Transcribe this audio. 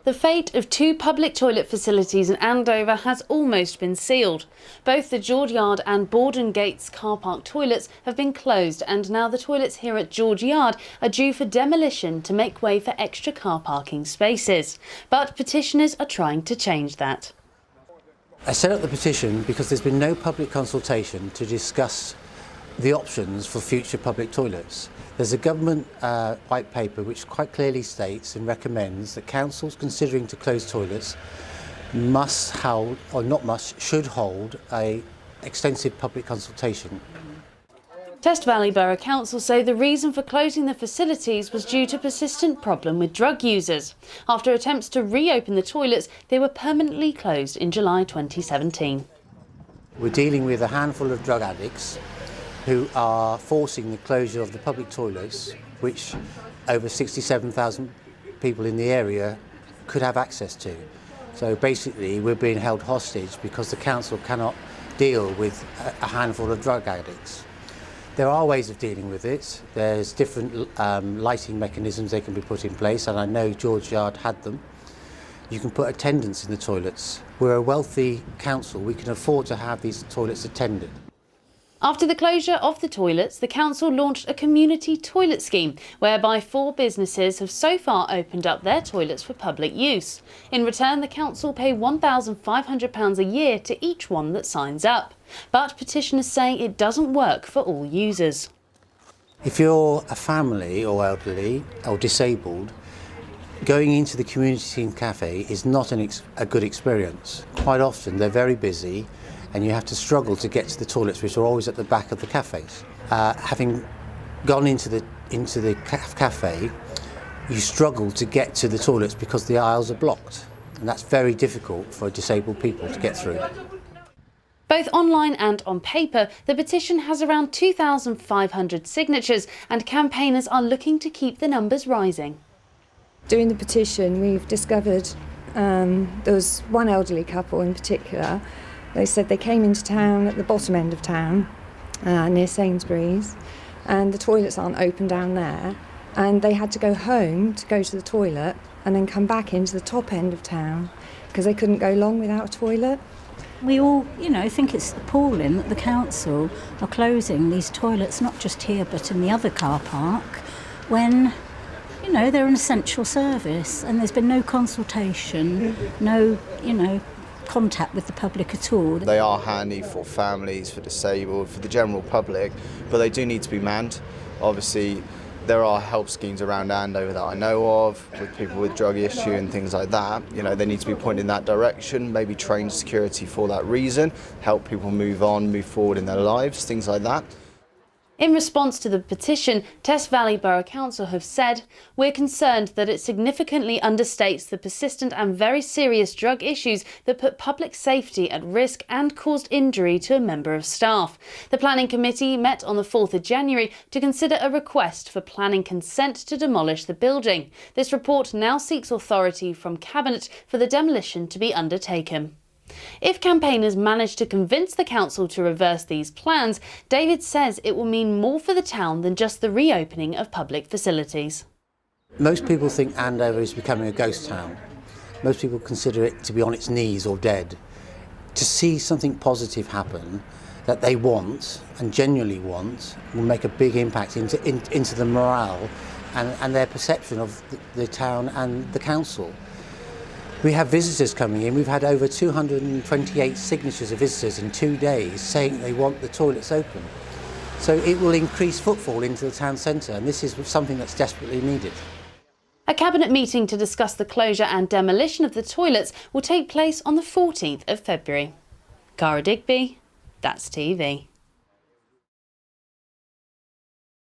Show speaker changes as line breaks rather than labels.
The fate of two public toilet facilities in Andover has almost been sealed. Both the George Yard and Borden Gates car park toilets have been closed, and now the toilets here at George Yard are due for demolition to make way for extra car parking spaces. But petitioners are trying to change that.
I set up the petition because there's been no public consultation to discuss the options for future public toilets. There's a government white paper which quite clearly states and recommends that councils considering to close toilets must hold, or not must, should hold an extensive public consultation.
Valley Borough Council say the reason for closing the facilities was due to persistent problem with drug users. After attempts to reopen the toilets, they were permanently closed in July 2017.
We're dealing with a handful of drug addicts who are forcing the closure of the public toilets, which over 67,000 people in the area could have access to. So basically we're being held hostage because the council cannot deal with a handful of drug addicts. There are ways of dealing with it. There's different lighting mechanisms they can be put in place, and I know George Yard had them. You can put attendants in the toilets. We're a wealthy council, we can afford to have these toilets attended.
After the closure of the toilets, the council launched a community toilet scheme whereby 4 businesses have so far opened up their toilets for public use. In return, the council pay £1,500 a year to each one that signs up. But petitioners say it doesn't work for all users.
If you're a family or elderly or disabled, going into the community cafe is not a good experience. Quite often they're very busy, and you have to struggle to get to the toilets, which are always at the back of the cafes. Having gone into the cafe, you struggle to get to the toilets because the aisles are blocked, and that's very difficult for disabled people to get through.
Both online and on paper, the petition has around 2,500 signatures, and campaigners are looking to keep the numbers rising.
Doing the petition, we've discovered there was one elderly couple in particular. They said they came into town at the bottom end of town, near Salisbury's, and the toilets aren't open down there, and they had to go home to go to the toilet and then come back into the top end of town because they couldn't go long without a toilet.
We all, think it's appalling that the council are closing these toilets, not just here but in the other car park, when, they're an essential service and there's been no consultation, no, contact with the public at all.
They are handy for families, for disabled, for the general public, but they do need to be manned. Obviously, there are help schemes around Andover that I know of, with people with drug issue and things like that. They need to be pointed in that direction, maybe train security for that reason, help people move on, move forward in their lives, things like that.
In response to the petition, Valley Borough Council have said, "We're concerned that it significantly understates the persistent and very serious drug issues that put public safety at risk and caused injury to a member of staff." The Planning Committee met on the 4th of January to consider a request for planning consent to demolish the building. This report now seeks authority from Cabinet for the demolition to be undertaken. If campaigners manage to convince the council to reverse these plans, David says it will mean more for the town than just the reopening of public facilities.
Most people think Andover is becoming a ghost town. Most people consider it to be on its knees or dead. To see something positive happen that they want and genuinely want will make a big impact into the morale and their perception of the town and the council. We have visitors coming in. We've had over 228 signatures of visitors in 2 days saying they want the toilets open. So it will increase footfall into the town centre, and this is something that's desperately needed.
A Cabinet meeting to discuss the closure and demolition of the toilets will take place on the 14th of February. Kara Digby, That's TV.